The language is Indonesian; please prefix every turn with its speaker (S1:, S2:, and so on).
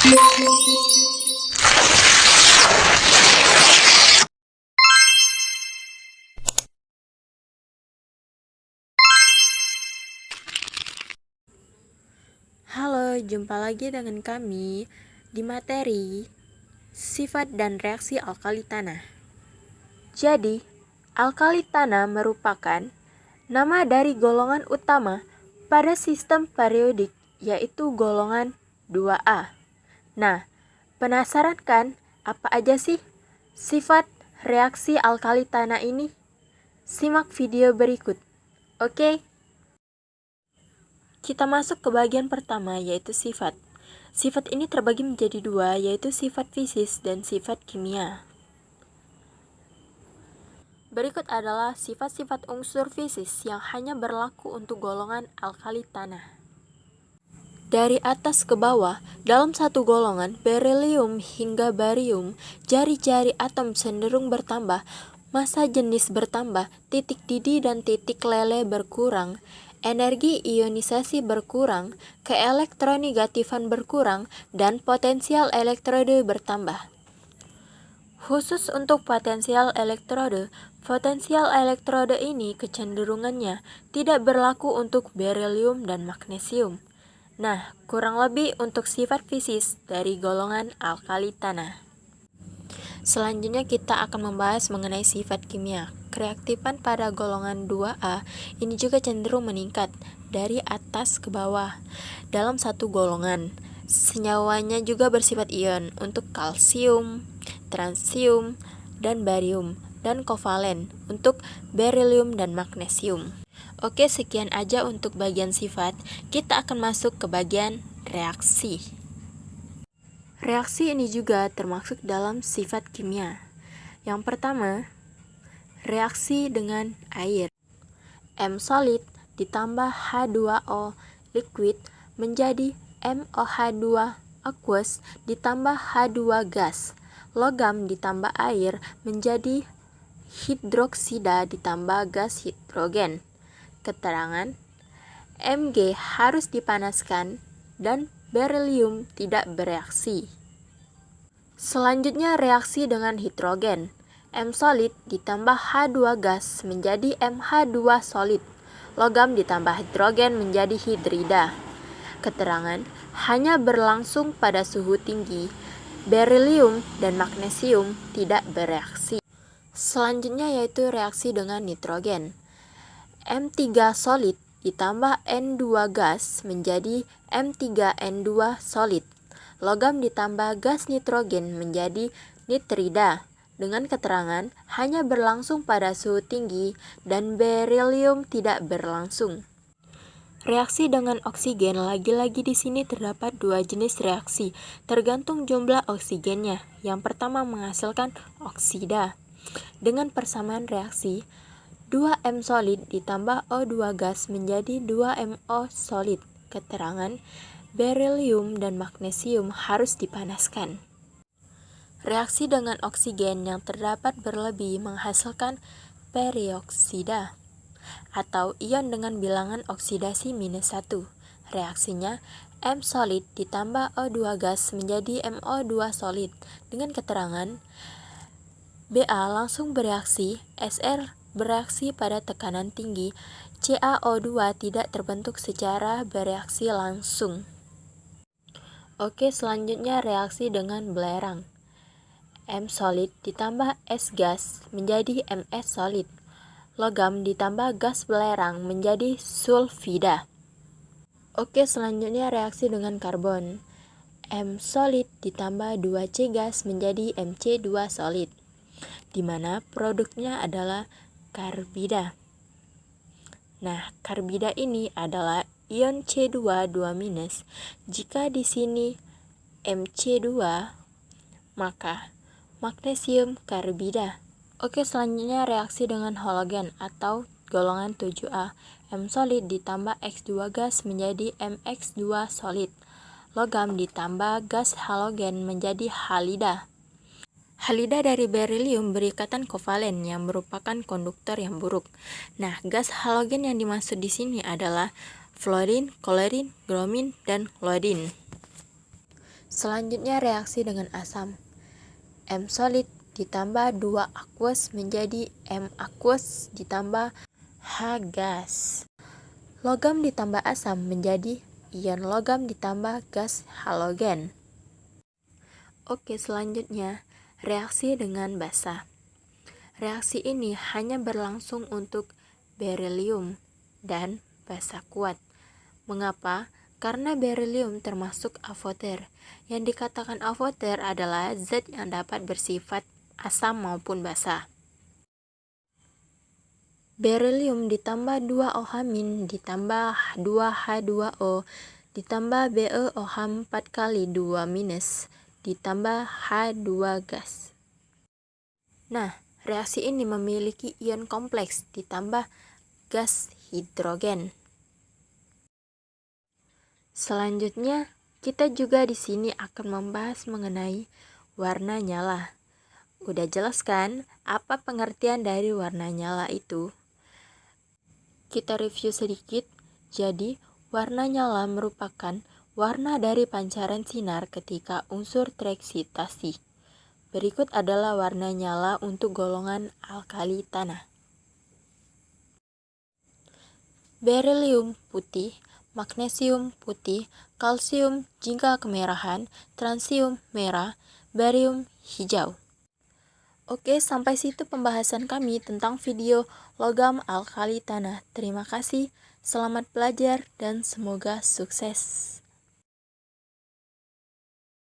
S1: Halo, jumpa lagi dengan kami di materi sifat dan reaksi alkali tanah. Jadi, alkali tanah merupakan nama dari golongan utama pada sistem periodik, yaitu golongan 2A. Nah, penasaran kan apa aja sih sifat reaksi alkali tanah ini? Simak video berikut. Oke? Kita masuk ke bagian pertama, yaitu sifat. Sifat ini terbagi menjadi dua, yaitu sifat fisis dan sifat kimia. Berikut adalah sifat-sifat unsur fisis yang hanya berlaku untuk golongan alkali tanah. Dari atas ke bawah, dalam satu golongan, berilium hingga barium, jari-jari atom cenderung bertambah, massa jenis bertambah, titik didih dan titik lele berkurang, energi ionisasi berkurang, keelektronegatifan berkurang, dan potensial elektrode bertambah. Khusus untuk potensial elektrode ini kecenderungannya tidak berlaku untuk berilium dan magnesium. Nah, kurang lebih untuk sifat fisis dari golongan alkali tanah. Selanjutnya kita akan membahas mengenai sifat kimia. Kereaktifan pada golongan 2A ini juga cenderung meningkat dari atas ke bawah. Dalam satu golongan, senyawanya juga bersifat ion untuk kalsium, transium, dan barium, dan kovalen untuk berilium dan magnesium. Oke, sekian aja untuk bagian sifat. Kita akan masuk ke bagian reaksi. Reaksi ini juga termasuk dalam sifat kimia. Yang pertama, reaksi dengan air. M solid ditambah H2O liquid menjadi MOH2 aqueous ditambah H2 gas. Logam ditambah air menjadi hidroksida ditambah gas hidrogen. Keterangan, Mg harus dipanaskan dan berilium tidak bereaksi. Selanjutnya reaksi dengan hidrogen. M solid ditambah H2 gas menjadi MH2 solid. Logam ditambah hidrogen menjadi hidrida. Keterangan, hanya berlangsung pada suhu tinggi. Berilium dan magnesium tidak bereaksi. Selanjutnya yaitu reaksi dengan nitrogen. M3 solid ditambah N2 gas menjadi M3N2 solid. Logam ditambah gas nitrogen menjadi nitrida. Dengan keterangan hanya berlangsung pada suhu tinggi dan berilium tidak berlangsung. Reaksi dengan oksigen, lagi-lagi di sini terdapat dua jenis reaksi, tergantung jumlah oksigennya. Yang pertama menghasilkan oksida. Dengan persamaan reaksi, 2M solid ditambah O2 gas menjadi 2MO solid. Keterangan, berilium dan magnesium harus dipanaskan. Reaksi dengan oksigen yang terdapat berlebih menghasilkan perioksida atau ion dengan bilangan oksidasi -1. Reaksinya M solid ditambah O2 gas menjadi MO2 solid. Dengan keterangan, Ba langsung bereaksi, Sr bereaksi pada tekanan tinggi, CaO2 tidak terbentuk secara bereaksi langsung. Oke, selanjutnya reaksi dengan belerang. M solid ditambah S gas menjadi Ms solid. Logam ditambah gas belerang menjadi sulfida. Oke, selanjutnya reaksi dengan karbon. M solid ditambah 2C gas menjadi Mc2 solid, di mana produknya adalah karbida. Nah, karbida ini adalah ion C2 2-. Jika di sini Mc2, maka magnesium karbida. Oke, selanjutnya reaksi dengan halogen atau golongan 7A. M solid ditambah X2 gas menjadi Mx2 solid. Logam ditambah gas halogen menjadi halida. Halida dari berilium berikatan kovalen yang merupakan konduktor yang buruk. Nah, gas halogen yang dimaksud di sini adalah fluorin, klorin, bromin, dan iodin. Selanjutnya reaksi dengan asam. M solid ditambah 2 aqueous menjadi M aqueous ditambah H gas. Logam ditambah asam menjadi ion logam ditambah gas halogen. Oke, selanjutnya reaksi dengan basa. Reaksi ini hanya berlangsung untuk berilium dan basa kuat. Mengapa? Karena berilium termasuk afoter. Yang dikatakan afoter adalah zat yang dapat bersifat asam maupun basa. Berilium ditambah 2OH- ditambah 2H2O ditambah BeOH 4 kali 2- ditambah H2 gas. Nah, reaksi ini memiliki ion kompleks ditambah gas hidrogen. Selanjutnya, kita juga di sini akan membahas mengenai warna nyala. Udah jelas kan apa pengertian dari warna nyala itu? Kita review sedikit. Jadi, warna nyala merupakan warna dari pancaran sinar ketika unsur tereksitasi. Berikut adalah warna nyala untuk golongan alkali tanah. Berilium putih, magnesium putih, kalsium jingga kemerahan, transium merah, barium hijau. Oke, sampai situ pembahasan kami tentang video logam alkali tanah. Terima kasih, selamat belajar, dan semoga sukses.